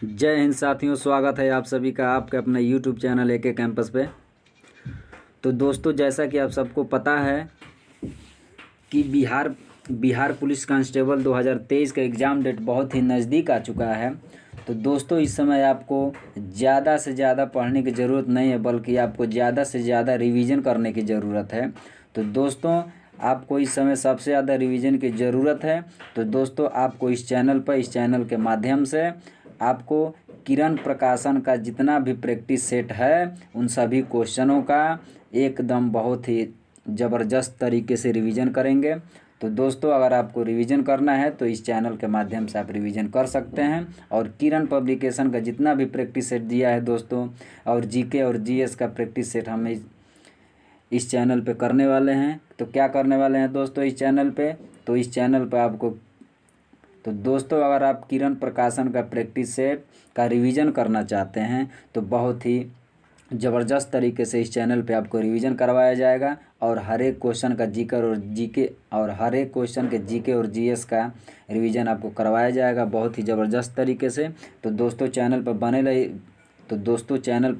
जय हिंद साथियों, स्वागत है आप सभी का आपके अपने YouTube चैनल एके कैंपस पे। तो दोस्तों, जैसा कि आप सबको पता है कि बिहार पुलिस कांस्टेबल 2023 का एग्ज़ाम डेट बहुत ही नज़दीक आ चुका है। तो दोस्तों, इस समय आपको ज़्यादा से ज़्यादा पढ़ने की ज़रूरत नहीं है, बल्कि आपको ज़्यादा से ज़्यादा रिवीजन करने की ज़रूरत है। तो दोस्तों, आपको इस समय सबसे ज़्यादा रिवीजन की ज़रूरत है। तो दोस्तों, आपको इस चैनल के माध्यम से आपको किरण प्रकाशन का जितना भी प्रैक्टिस सेट है, उन सभी क्वेश्चनों का एकदम बहुत ही ज़बरदस्त तरीके से रिवीजन करेंगे। तो दोस्तों, अगर आपको रिवीजन करना है तो इस चैनल के माध्यम से आप रिवीजन कर सकते हैं। और किरण पब्लिकेशन का जितना भी प्रैक्टिस सेट दिया है दोस्तों, और जीके और जीएस का प्रैक्टिस सेट हम इस चैनल पे करने वाले हैं। तो क्या करने वाले हैं दोस्तों इस चैनल पे? तो इस चैनल पे आपको तो दोस्तों, अगर आप किरण प्रकाशन का प्रैक्टिस सेट का रिवीजन करना चाहते हैं तो बहुत ही ज़बरदस्त तरीके से इस चैनल पे आपको रिवीजन करवाया जाएगा। और हर एक क्वेश्चन का हर एक क्वेश्चन के जीके और जीएस का रिवीजन आपको करवाया जाएगा बहुत ही ज़बरदस्त तरीके से। तो दोस्तों, चैनल पर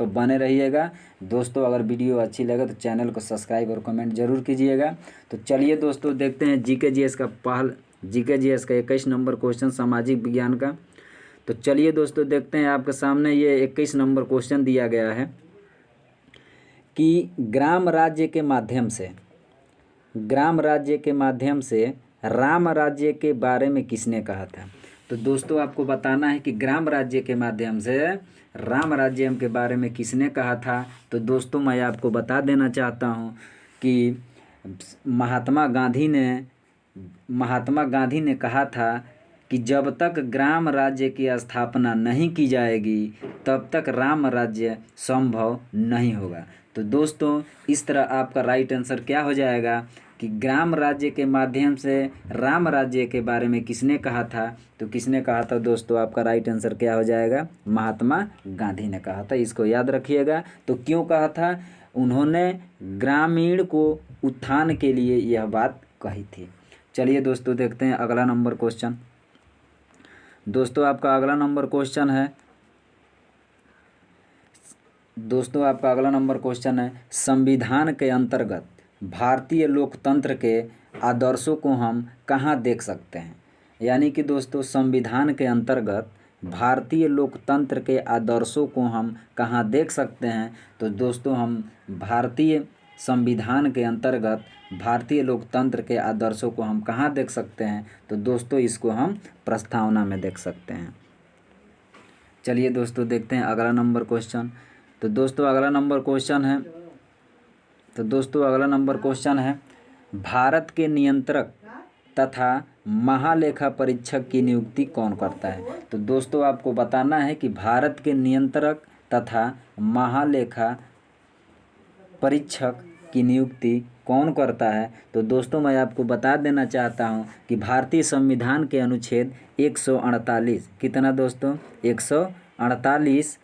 बने रहिएगा। दोस्तों, अगर वीडियो अच्छी लगे तो चैनल को सब्सक्राइब और कमेंट ज़रूर कीजिएगा। तो चलिए दोस्तों, देखते हैं जीके जीएस का 21 नंबर क्वेश्चन सामाजिक विज्ञान का। तो चलिए दोस्तों, देखते हैं। आपके सामने ये 21 नंबर क्वेश्चन दिया गया है कि ग्राम राज्य के माध्यम से राम राज्य के बारे में किसने कहा था? तो दोस्तों, आपको बताना है कि ग्राम राज्य के माध्यम से राम राज्य के बारे में किसने कहा था। तो दोस्तों, मैं आपको बता देना चाहता हूँ कि महात्मा गांधी ने कहा था कि जब तक ग्राम राज्य की स्थापना नहीं की जाएगी तब तक राम राज्य संभव नहीं होगा। तो दोस्तों, इस तरह आपका राइट आंसर क्या हो जाएगा कि ग्राम राज्य के माध्यम से राम राज्य के बारे में किसने कहा था? तो किसने कहा था दोस्तों? आपका राइट आंसर क्या हो जाएगा? महात्मा गांधी ने कहा था। इसको याद रखिएगा। तो क्यों कहा था? उन्होंने ग्रामीण को उत्थान के लिए यह बात कही थी। चलिए दोस्तों, देखते हैं अगला नंबर क्वेश्चन। दोस्तों, आपका अगला नंबर क्वेश्चन है संविधान के अंतर्गत भारतीय लोकतंत्र के आदर्शों को हम कहाँ देख सकते हैं? यानी कि दोस्तों, संविधान के अंतर्गत भारतीय लोकतंत्र के आदर्शों को हम कहाँ देख सकते हैं? तो दोस्तों, हम भारतीय संविधान के अंतर्गत भारतीय लोकतंत्र के आदर्शों को हम कहाँ देख सकते हैं? तो दोस्तों, इसको हम प्रस्तावना में देख सकते हैं। चलिए दोस्तों, देखते हैं अगला नंबर क्वेश्चन। तो दोस्तों, अगला नंबर क्वेश्चन है भारत के नियंत्रक तथा महालेखा परीक्षक की नियुक्ति कौन करता है? तो दोस्तों, आपको बताना है कि भारत के नियंत्रक तथा महालेखा परीक्षक की नियुक्ति कौन करता है? तो दोस्तों, मैं आपको बता देना चाहता हूं कि भारतीय संविधान के अनुच्छेद 148 कितना दोस्तों? 148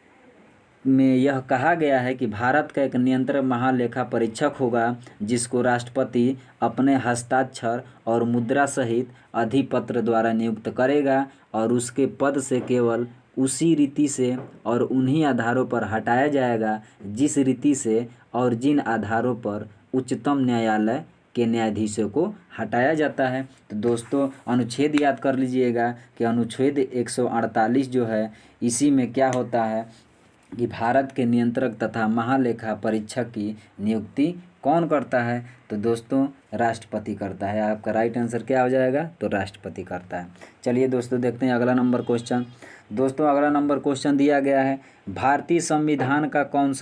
में यह कहा गया है कि भारत का एक नियंत्रक महालेखा परीक्षक होगा, जिसको राष्ट्रपति अपने हस्ताक्षर और मुद्रा सहित अधिपत्र द्वारा नियुक्त करेगा और उसके पद से केवल उसी रीति से और उन्हीं आधारों पर हटाया जाएगा जिस रीति से और जिन आधारों पर उच्चतम न्यायालय के न्यायाधीशों को हटाया जाता है। तो दोस्तों, अनुच्छेद याद कर लीजिएगा कि अनुच्छेद 148 जो है, इसी में क्या होता है कि भारत के नियंत्रक तथा महालेखा परीक्षक की नियुक्ति कौन करता है? तो दोस्तों, राष्ट्रपति करता है। आपका राइट आंसर क्या हो जाएगा? तो राष्ट्रपति करता है। चलिए दोस्तों, देखते हैं अगला नंबर क्वेश्चन। दोस्तों, अगला नंबर क्वेश्चन दिया गया है भारतीय संविधान का कौन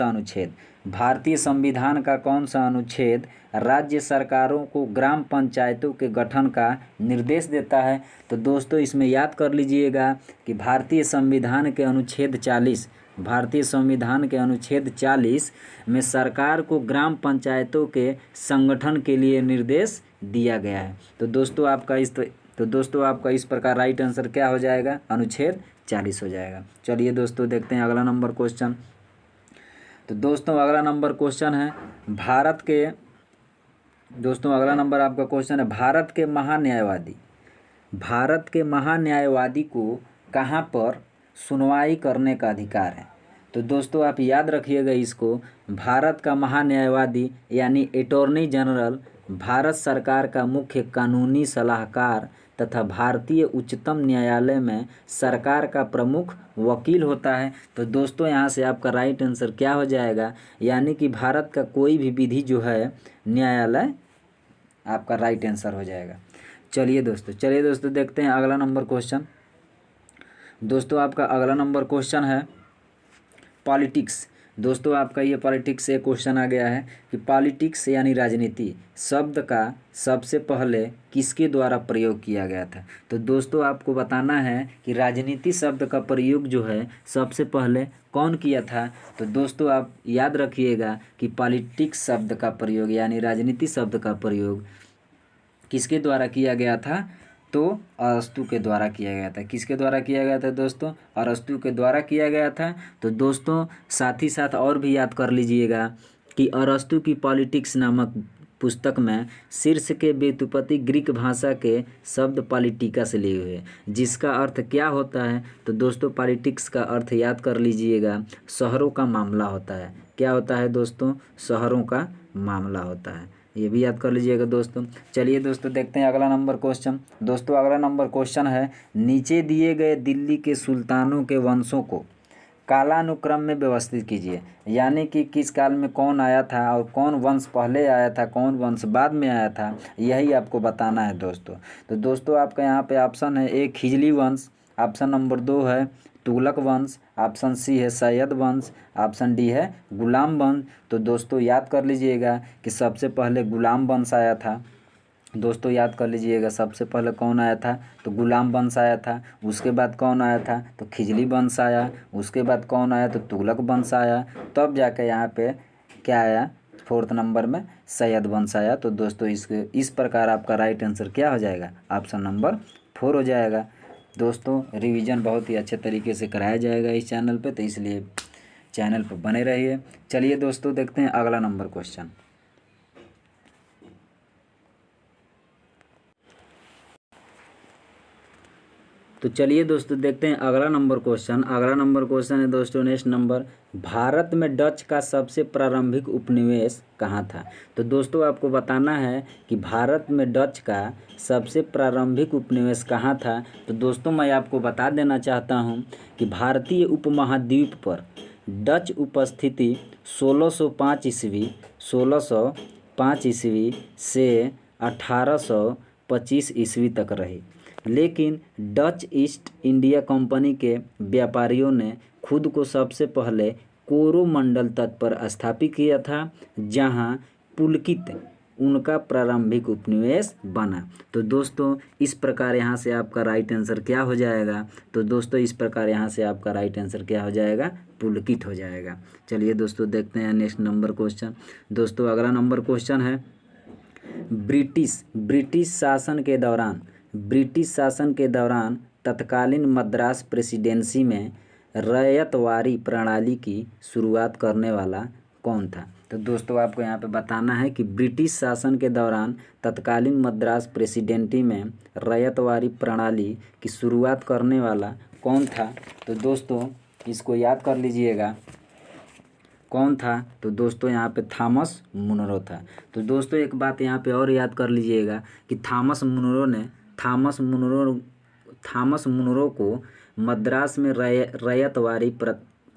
सा अनुच्छेद राज्य सरकारों को ग्राम पंचायतों के गठन का निर्देश देता है? तो दोस्तों, इसमें याद कर लीजिएगा कि भारतीय संविधान के अनुच्छेद 40 में सरकार को ग्राम पंचायतों के संगठन के लिए निर्देश दिया गया है। तो दोस्तों, आपका इस प्रकार राइट आंसर क्या हो जाएगा? अनुच्छेद 40 हो जाएगा। चलिए दोस्तों, देखते हैं अगला नंबर क्वेश्चन। तो दोस्तों, अगला नंबर क्वेश्चन है भारत के महान्यायवादी को कहाँ पर सुनवाई करने का अधिकार है। तो दोस्तों आप याद रखिएगा इसको, भारत का महान्यायवादी यानी अटॉर्नी जनरल भारत सरकार का मुख्य कानूनी सलाहकार तथा भारतीय उच्चतम न्यायालय में सरकार का प्रमुख वकील होता है। तो दोस्तों यहाँ से आपका राइट आंसर क्या हो जाएगा, यानी कि भारत का कोई भी विधि जो है न्यायालय आपका राइट आंसर हो जाएगा। चलिए दोस्तों देखते हैं अगला नंबर क्वेश्चन। दोस्तों आपका अगला नंबर क्वेश्चन है पॉलिटिक्स। दोस्तों आपका ये पॉलिटिक्स से क्वेश्चन आ गया है कि पॉलिटिक्स यानी राजनीति शब्द का सबसे पहले किसके द्वारा प्रयोग किया गया था। तो दोस्तों आपको बताना है कि राजनीति शब्द का प्रयोग जो है सबसे पहले कौन किया था। तो दोस्तों आप याद रखिएगा कि पॉलिटिक्स शब्द का प्रयोग यानी राजनीति शब्द का प्रयोग किसके द्वारा किया गया था, तो अरस्तु के द्वारा किया गया था। किसके द्वारा किया गया था दोस्तों, अरस्तु के द्वारा किया गया था। तो दोस्तों साथ ही साथ और भी याद कर लीजिएगा कि अरस्तु की पॉलिटिक्स नामक पुस्तक में शीर्ष के व्युत्पत्ति ग्रीक भाषा के शब्द पॉलिटिका से लिए हुए, जिसका अर्थ क्या होता है। तो दोस्तों पॉलिटिक्स का अर्थ याद कर लीजिएगा, शहरों का मामला होता है। क्या होता है दोस्तों, शहरों का मामला होता है, ये भी याद कर लीजिएगा दोस्तों। चलिए दोस्तों देखते हैं अगला नंबर क्वेश्चन। दोस्तों अगला नंबर क्वेश्चन है, नीचे दिए गए दिल्ली के सुल्तानों के वंशों को कालानुक्रम में व्यवस्थित कीजिए। यानी कि किस काल में कौन आया था और कौन वंश पहले आया था, कौन वंश बाद में आया था, यही आपको बताना है दोस्तों। तो दोस्तों आपका यहाँ पे ऑप्शन है ए खिजली वंश, ऑप्शन नंबर 2 है तुगलक वंश, ऑप्शन सी है सैयद वंश, ऑप्शन डी है गुलाम वंश। तो दोस्तों याद कर लीजिएगा कि सबसे पहले गुलाम वंश आया था। दोस्तों याद कर लीजिएगा सबसे पहले कौन आया था, तो गुलाम वंश आया था। उसके बाद कौन आया था, तो खिजली वंश आया। उसके बाद कौन आया, तो तुगलक वंश आया। तब जाके यहाँ पे क्या आया, 4th नंबर में सैयद वंश आया। तो दोस्तों इस प्रकार आपका राइट आंसर क्या हो जाएगा, ऑप्शन नंबर 4 हो जाएगा। दोस्तों रिवीजन बहुत ही अच्छे तरीके से कराया जाएगा इस चैनल पे, तो इसलिए चैनल पर बने रहिए। चलिए दोस्तों देखते हैं अगला नंबर क्वेश्चन। तो चलिए दोस्तों देखते हैं अगला नंबर क्वेश्चन। अगला नंबर क्वेश्चन है दोस्तों नेक्स्ट नंबर, भारत में डच का सबसे प्रारंभिक उपनिवेश कहाँ था। तो दोस्तों आपको बताना है कि भारत में डच का सबसे प्रारंभिक उपनिवेश कहाँ था। तो दोस्तों मैं आपको बता देना चाहता हूँ कि भारतीय उपमहाद्वीप पर डच उपस्थिति 1605 ईस्वी से 1825 ईस्वी तक रही। लेकिन डच ईस्ट इंडिया कंपनी के व्यापारियों ने खुद को सबसे पहले कोरोमंडल तट पर स्थापित किया था, जहां पुलकित उनका प्रारंभिक उपनिवेश बना। तो दोस्तों इस प्रकार यहाँ से आपका राइट आंसर क्या हो जाएगा, तो दोस्तों इस प्रकार यहाँ से आपका राइट आंसर क्या हो जाएगा, पुलकित हो जाएगा। चलिए दोस्तों देखते हैं नेक्स्ट नंबर क्वेश्चन। दोस्तों अगला नंबर क्वेश्चन है, ब्रिटिश शासन के दौरान तत्कालीन मद्रास प्रेसिडेंसी में रैयतवारी प्रणाली की शुरुआत करने वाला कौन था। तो दोस्तों आपको यहाँ पे बताना है कि ब्रिटिश शासन के दौरान तत्कालीन मद्रास प्रेसिडेंसी में रैयतवारी प्रणाली की शुरुआत करने वाला कौन था। तो दोस्तों इसको याद कर लीजिएगा कौन था। तो दोस्तों यहाँ पे थॉमस मुनरो था। तो दोस्तों एक बात यहाँ पे और याद कर लीजिएगा कि थॉमस मुनरो को मद्रास में रैयतवारी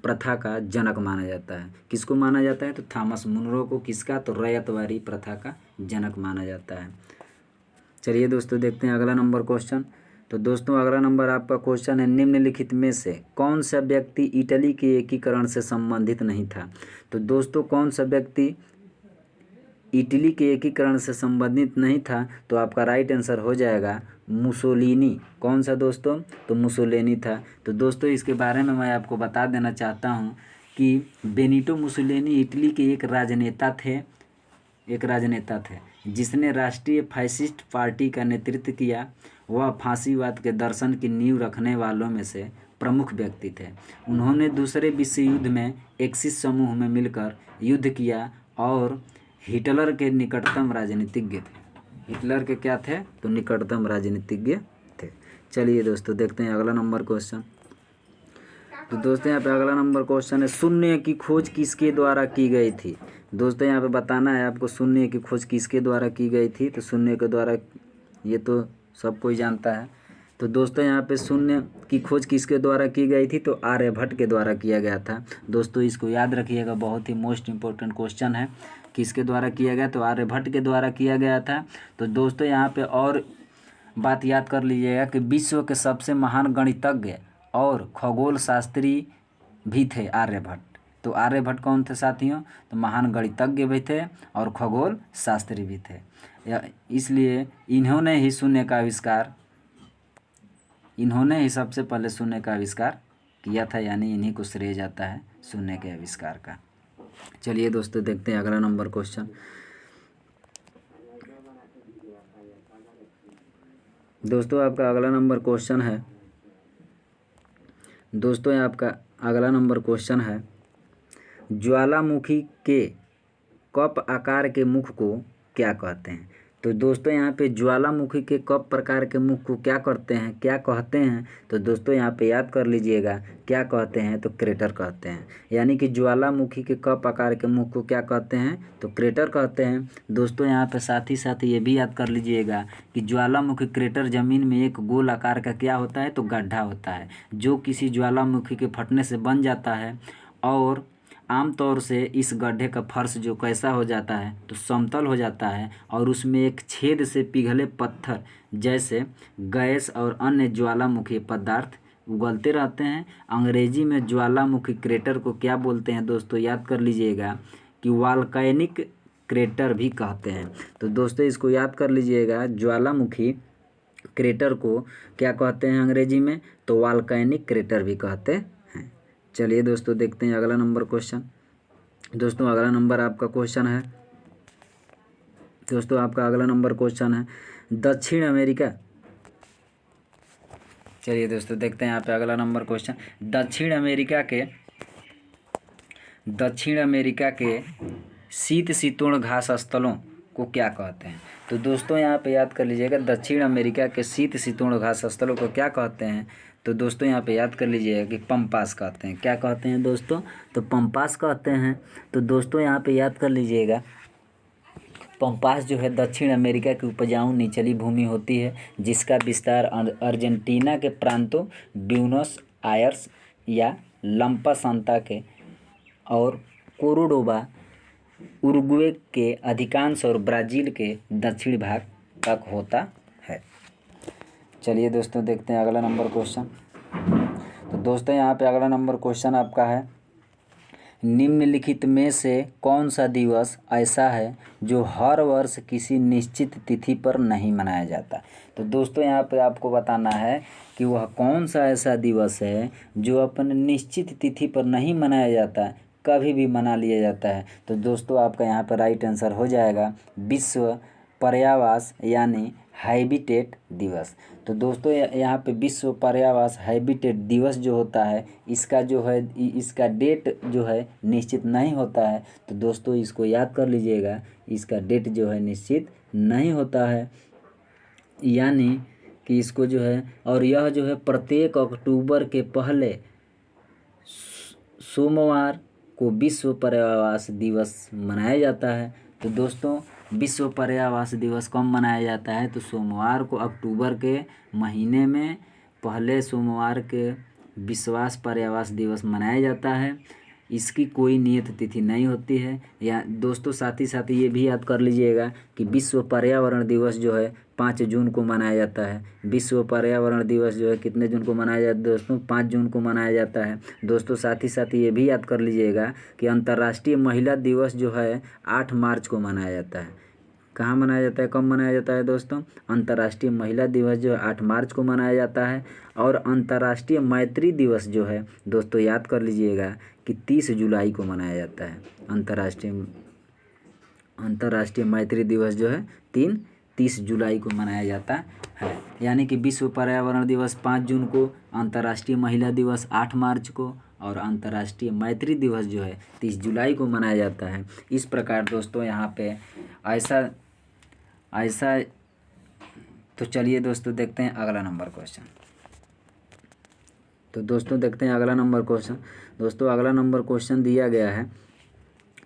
प्रथा का जनक माना जाता है। किसको माना जाता है, तो थॉमस मुनरो को, किसका, तो रैयतवारी प्रथा का जनक माना जाता है। चलिए दोस्तों देखते हैं अगला नंबर क्वेश्चन। तो दोस्तों अगला नंबर आपका क्वेश्चन है, निम्नलिखित में से कौन सा व्यक्ति इटली के एकीकरण से संबंधित नहीं था। तो दोस्तों कौन सा व्यक्ति इटली के एकीकरण से संबंधित नहीं था, तो आपका राइट आंसर हो जाएगा मुसोलिनी। कौन सा दोस्तों, तो मुसोलिनी था। तो दोस्तों इसके बारे में मैं आपको बता देना चाहता हूँ कि बेनिटो मुसोलिनी इटली के एक राजनेता थे जिसने राष्ट्रीय फैसिस्ट पार्टी का नेतृत्व किया। वह फांसीवाद के दर्शन की नींव रखने वालों में से प्रमुख व्यक्ति थे। उन्होंने दूसरे विश्व युद्ध में एक्सिस समूह में मिलकर युद्ध किया और हिटलर के निकटतम राजनीतिज्ञ थे। हिटलर के क्या थे, तो निकटतम राजनीतिज्ञ थे। चलिए दोस्तों देखते हैं अगला नंबर क्वेश्चन। तो दोस्तों यहाँ पे अगला नंबर क्वेश्चन है, शून्य की खोज किसके द्वारा की गई थी। दोस्तों यहाँ पे बताना है आपको शून्य की खोज किसके द्वारा की गई थी। तो शून्य के द्वारा, ये तो सब कोई जानता है। तो दोस्तों यहाँ पे शून्य की खोज किसके द्वारा की गई थी, तो आर्यभट्ट के द्वारा किया गया था। दोस्तों इसको याद रखिएगा, बहुत ही मोस्ट इम्पोर्टेंट क्वेश्चन है। किसके द्वारा किया गया, तो आर्यभट्ट के द्वारा किया गया था। तो दोस्तों यहाँ पे और बात याद कर लीजिएगा कि विश्व के सबसे महान गणितज्ञ और खगोल शास्त्री भी थे आर्यभट्ट। तो आर्यभट्ट कौन थे साथियों, तो महान गणितज्ञ भी थे और खगोल शास्त्री भी थे। इसलिए इन्होंने ही सबसे पहले शून्य का आविष्कार किया था, यानी इन्हीं को श्रेय जाता है शून्य के आविष्कार का। चलिए दोस्तों देखते हैं अगला नंबर क्वेश्चन। दोस्तों आपका अगला नंबर क्वेश्चन है, ज्वालामुखी के कप आकार के मुख को क्या कहते हैं। तो दोस्तों यहाँ पे ज्वालामुखी के कप प्रकार के मुख को क्या कहते हैं। तो दोस्तों यहाँ पे याद कर लीजिएगा, क्या कहते हैं, तो क्रेटर कहते हैं। यानी कि ज्वालामुखी के कप आकार के मुख को क्या कहते हैं, तो क्रेटर कहते हैं। दोस्तों यहाँ पे साथ ही ये भी याद कर लीजिएगा कि ज्वालामुखी क्रेटर जमीन में एक गोल आकार का क्या होता है, तो गड्ढा होता है, जो किसी ज्वालामुखी के फटने से बन जाता है। और आमतौर से इस गड्ढे का फर्श जो कैसा हो जाता है, तो समतल हो जाता है और उसमें एक छेद से पिघले पत्थर जैसे गैस और अन्य ज्वालामुखी पदार्थ उगलते रहते हैं। अंग्रेजी में ज्वालामुखी क्रेटर को क्या बोलते हैं दोस्तों, याद कर लीजिएगा कि वॉल्केनिक क्रेटर भी कहते हैं। तो दोस्तों इसको याद कर लीजिएगा, ज्वालामुखी क्रेटर को क्या कहते हैं अंग्रेजी में, तो वॉल्केनिक क्रेटर भी कहते हैं। चलिए दोस्तों देखते हैं अगला नंबर क्वेश्चन। दोस्तों अगला नंबर आपका क्वेश्चन है, दक्षिण अमेरिका। चलिए दोस्तों देखते हैं यहाँ पे अगला नंबर क्वेश्चन, दक्षिण अमेरिका के शीतोष्ण घास स्थलों को क्या कहते हैं। तो दोस्तों यहाँ पे याद कर लीजिएगा, दक्षिण अमेरिका के शीतोष्ण घास स्थलों को क्या कहते हैं। तो दोस्तों यहाँ पे याद कर लीजिएगा कि पम्पास कहते हैं। क्या कहते हैं दोस्तों, तो पम्पास कहते हैं। तो दोस्तों यहाँ पे याद कर लीजिएगा, पम्पास जो है दक्षिण अमेरिका की उपजाऊ निचली भूमि होती है, जिसका विस्तार अर्जेंटीना के प्रांतों ब्यूनस आयर्स या लंपा सांता के और कोरोडोबा, उरुग्वे के अधिकांश और ब्राज़ील के दक्षिणी भाग तक होता है। चलिए दोस्तों देखते हैं अगला नंबर क्वेश्चन। तो दोस्तों यहाँ पे अगला नंबर क्वेश्चन आपका है, निम्नलिखित में से कौन सा दिवस ऐसा है जो हर वर्ष किसी निश्चित तिथि पर नहीं मनाया जाता। तो दोस्तों यहाँ पे आपको बताना है कि वह कौन सा ऐसा दिवस है जो अपन निश्चित तिथि पर नहीं मनाया जाता है, कभी भी मना लिया जाता है। तो दोस्तों आपका यहाँ पर राइट आंसर हो जाएगा विश्व पर्यावास यानी हैबिटेट दिवस। तो दोस्तों यहाँ पे विश्व पर्यावास हैबिटेट दिवस जो होता है, इसका डेट जो है निश्चित नहीं होता है। तो दोस्तों इसको याद कर लीजिएगा, इसका डेट जो है निश्चित नहीं होता है, यानी कि इसको जो है, और यह जो है प्रत्येक अक्टूबर के पहले सोमवार को विश्व पर्यावरण दिवस मनाया जाता है। तो दोस्तों विश्व पर्यावरण दिवस कब मनाया जाता है, तो सोमवार को अक्टूबर के महीने में पहले सोमवार के विश्व पर्यावरण दिवस मनाया जाता है। इसकी कोई नियत तिथि नहीं होती है। या दोस्तों साथ ही ये भी याद कर लीजिएगा कि विश्व पर्यावरण दिवस जो है 5 जून को मनाया जाता है। विश्व पर्यावरण दिवस जो है कितने जून को मनाया जाता है दोस्तों, 5 जून को मनाया जाता है। दोस्तों साथ ही ये भी याद कर लीजिएगा कि अंतर्राष्ट्रीय महिला दिवस जो है 8 मार्च को मनाया जाता है। कहाँ मनाया जाता है, कब मनाया जाता है दोस्तों, अंतर्राष्ट्रीय महिला दिवस जो है 8 मार्च को मनाया जाता है। और अंतर्राष्ट्रीय मैत्री दिवस जो है दोस्तों याद कर लीजिएगा कि 30 जुलाई को मनाया जाता है। अंतर्राष्ट्रीय मैत्री दिवस जो है 30 जुलाई को मनाया जाता है। यानी कि विश्व पर्यावरण दिवस 5 जून को, अंतर्राष्ट्रीय महिला दिवस 8 मार्च को और अंतर्राष्ट्रीय मैत्री दिवस जो है 30 जुलाई को मनाया जाता है। इस प्रकार दोस्तों यहाँ पे ऐसा तो चलिए दोस्तों देखते हैं अगला नंबर क्वेश्चन। तो दोस्तों देखते हैं अगला नंबर क्वेश्चन। दोस्तों अगला नंबर क्वेश्चन दिया गया है,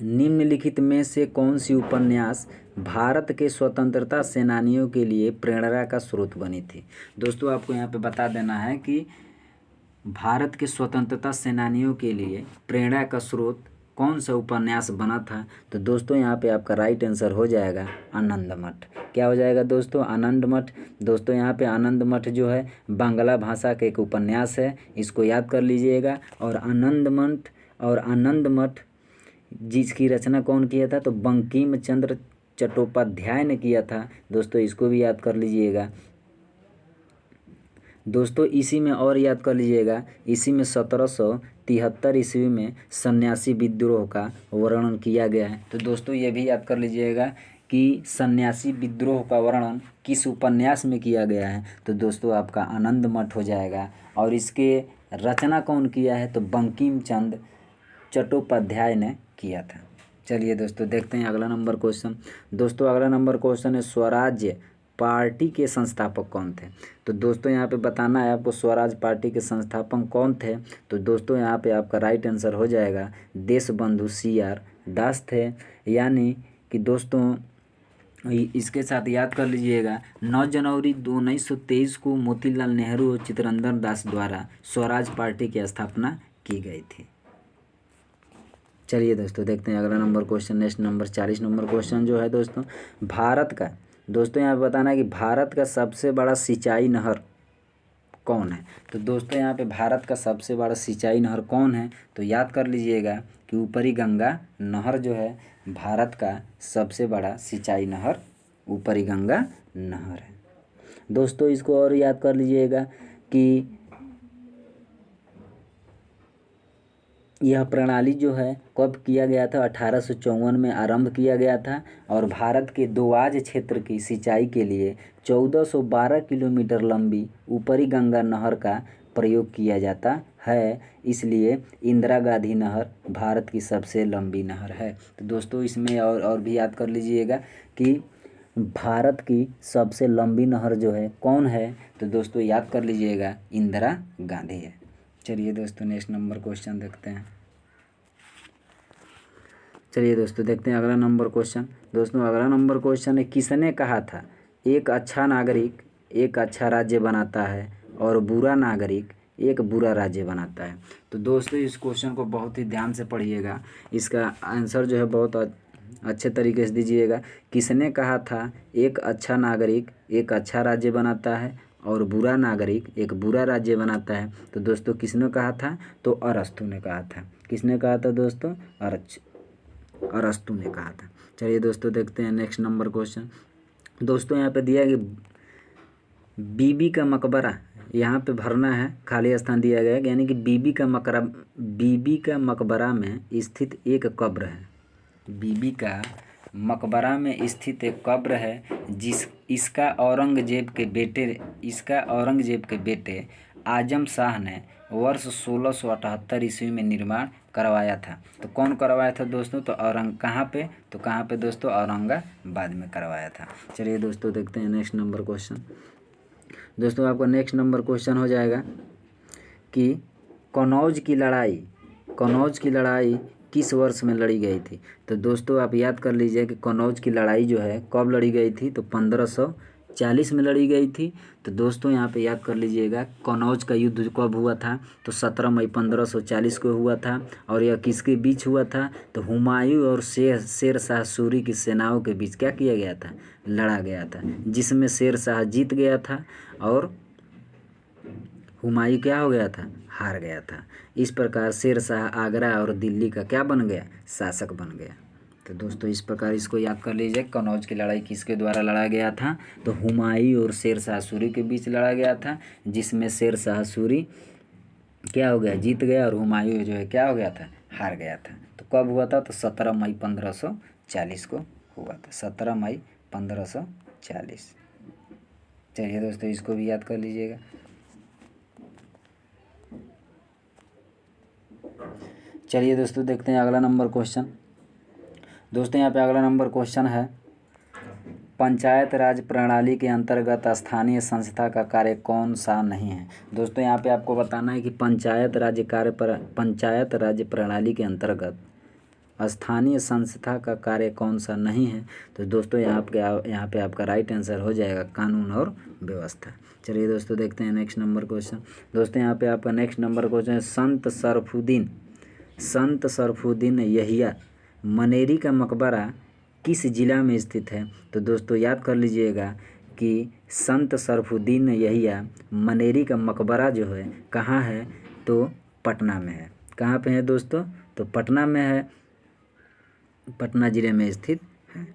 निम्नलिखित में से कौन सी उपन्यास भारत के स्वतंत्रता सेनानियों के लिए प्रेरणा का स्रोत बनी थी। दोस्तों आपको यहाँ पे बता देना है कि भारत के स्वतंत्रता सेनानियों के लिए प्रेरणा का स्रोत कौन सा उपन्यास बना था। तो दोस्तों यहाँ पे आपका राइट आंसर हो जाएगा आनंद मठ। क्या हो जाएगा दोस्तों? आनंद मठ। दोस्तों यहाँ पे आनंद मठ जो है बांग्ला भाषा का एक उपन्यास है, इसको याद कर लीजिएगा। और आनंद मठ जिसकी रचना कौन किया था? तो बंकिम चंद्र चट्टोपाध्याय ने किया था। दोस्तों इसको भी याद कर लीजिएगा। दोस्तों इसी में और याद कर लीजिएगा, इसी में 1773 ईस्वी में सन्यासी विद्रोह का वर्णन किया गया है। तो दोस्तों ये भी याद कर लीजिएगा कि सन्यासी विद्रोह का वर्णन किस उपन्यास में किया गया है। तो दोस्तों आपका आनंद मठ हो जाएगा। और इसके रचना कौन किया है? तो बंकिम चंद्र चट्टोपाध्याय ने किया था। चलिए दोस्तों देखते हैं अगला नंबर क्वेश्चन। दोस्तों अगला नंबर क्वेश्चन है, स्वराज्य पार्टी के संस्थापक कौन थे। तो दोस्तों यहाँ पे बताना है आपको स्वराज पार्टी के संस्थापक कौन थे। तो दोस्तों यहाँ पे आपका राइट आंसर हो जाएगा देशबंधु CR दास थे। यानी कि दोस्तों इसके साथ याद कर लीजिएगा, 9 जनवरी 1923 को मोतीलाल नेहरू और चित्तरंजन दास द्वारा स्वराज पार्टी की स्थापना की गई थी। चलिए दोस्तों देखते हैं अगला number question. Next number 40 number question जो है दोस्तों, भारत का, दोस्तों यहाँ पे बताना है कि भारत का सबसे बड़ा सिंचाई नहर कौन है। तो दोस्तों यहाँ पे भारत का सबसे बड़ा सिंचाई नहर कौन है? तो याद कर लीजिएगा कि ऊपरी गंगा नहर जो है भारत का सबसे बड़ा सिंचाई नहर ऊपरी गंगा नहर है। दोस्तों इसको और याद कर लीजिएगा कि यह प्रणाली जो है कब किया गया था? 1854 में आरंभ किया गया था। और भारत के दोआब क्षेत्र की सिंचाई के लिए 1412 किलोमीटर लंबी ऊपरी गंगा नहर का प्रयोग किया जाता है। इसलिए इंदिरा गांधी नहर भारत की सबसे लंबी नहर है। तो दोस्तों इसमें और भी याद कर लीजिएगा कि भारत की सबसे लंबी नहर जो है कौन है? तो दोस्तों याद कर लीजिएगा इंदिरा गांधी है। चलिए दोस्तों नेक्स्ट नंबर क्वेश्चन देखते हैं। चलिए दोस्तों देखते हैं अगला नंबर क्वेश्चन। दोस्तों अगला नंबर क्वेश्चन है, किसने कहा था एक अच्छा नागरिक एक अच्छा राज्य बनाता है और बुरा नागरिक एक बुरा राज्य बनाता है। तो दोस्तों इस क्वेश्चन को बहुत ही ध्यान से पढ़िएगा, इसका आंसर जो है बहुत अच्छे तरीके से दीजिएगा। किसने कहा था एक अच्छा नागरिक एक अच्छा राज्य बनाता है और बुरा नागरिक एक बुरा राज्य बनाता है? तो दोस्तों किसने कहा था? तो अरस्तु ने कहा था। किसने कहा था दोस्तों? अरस्तु ने कहा था। चलिए दोस्तों देखते हैं नेक्स्ट नंबर क्वेश्चन। दोस्तों यहाँ पे दिया है कि बीबी का मकबरा, यहाँ पे भरना है, खाली स्थान दिया गया है। यानी कि बीबी का मकबरा में स्थित एक कब्र है। बीबी का मकबरा में स्थित एक कब्र है इसका औरंगजेब के बेटे आजम शाह ने वर्ष 1678 ईस्वी में निर्माण करवाया था। तो कौन करवाया था दोस्तों? तो कहाँ पे दोस्तों? औरंगाबाद में करवाया था। चलिए दोस्तों देखते हैं नेक्स्ट नंबर क्वेश्चन। दोस्तों आपका नेक्स्ट नंबर क्वेश्चन हो जाएगा कि कनौज की लड़ाई किस वर्ष में लड़ी गई थी। तो दोस्तों आप याद कर लीजिए कि कनौज की लड़ाई जो है कब लड़ी गई थी? तो 1540 में लड़ी गई थी। तो दोस्तों यहाँ पे याद कर लीजिएगा कनौज का युद्ध कब हुआ था? तो 17 मई 1540 को हुआ था। और यह किसके बीच हुआ था? तो हुमायूं और शेर शाह सूरी की सेनाओं के बीच क्या किया गया था? लड़ा गया था, जिसमें शेर शाह जीत गया था और हुमायूं क्या हो गया था? हार गया था। इस प्रकार शेर शाह आगरा और दिल्ली का क्या बन गया? शासक बन गया। तो दोस्तों इस प्रकार इसको याद कर लीजिए, कनौज की लड़ाई किसके द्वारा लड़ा गया था? तो हुमायूं और शेर शाह सूरी के बीच लड़ा गया था, जिसमें शेर शाह सूरी क्या हो गया? जीत गया और हुमायूं जो है क्या हो गया था? हार गया था। तो कब हुआ था? तो 17 मई 1540 को हुआ था। 17 मई 1540। चलिए दोस्तों इसको भी याद कर लीजिएगा। चलिए दोस्तों देखते हैं अगला नंबर क्वेश्चन। दोस्तों यहाँ पे अगला नंबर क्वेश्चन है पंचायत राज प्रणाली के अंतर्गत स्थानीय संस्था का कार्य कौन सा नहीं है। दोस्तों यहाँ पे आपको बताना है कि पंचायत राज प्रणाली के अंतर्गत स्थानीय संस्था का कार्य कौन सा नहीं है। तो दोस्तों यहाँ पे आपका राइट आंसर हो जाएगा कानून और व्यवस्था। चलिए दोस्तों देखते हैं नेक्स्ट नंबर क्वेश्चन। दोस्तों यहाँ पे आपका नेक्स्ट नंबर क्वेश्चन है संत सरफुद्दीन यहिया मनेरी का मकबरा किस जिला में स्थित है। तो दोस्तों याद कर लीजिएगा कि संत सरफुद्दीन यहिया मनेरी का मकबरा जो है कहाँ है, तो पटना में है। कहाँ पे है दोस्तों, तो पटना में है, पटना जिले में स्थित है।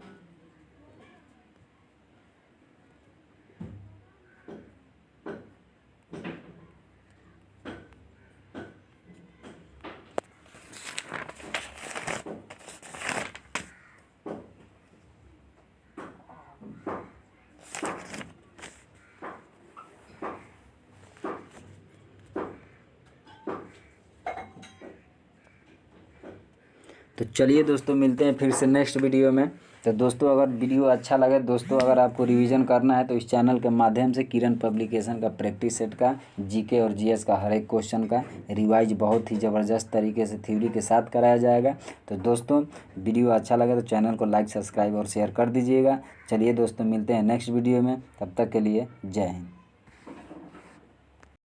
तो चलिए दोस्तों मिलते हैं फिर से नेक्स्ट वीडियो में। तो दोस्तों अगर वीडियो अच्छा लगे, दोस्तों अगर आपको रिवीजन करना है तो इस चैनल के माध्यम से किरण पब्लिकेशन का प्रैक्टिस सेट का जीके और जीएस का हर एक क्वेश्चन का रिवाइज बहुत ही ज़बरदस्त तरीके से थ्योरी के साथ कराया जाएगा। तो दोस्तों वीडियो अच्छा लगे तो चैनल को लाइक, सब्सक्राइब और शेयर कर दीजिएगा। चलिए दोस्तों मिलते हैं नेक्स्ट वीडियो में, तब तक के लिए जय हिंद।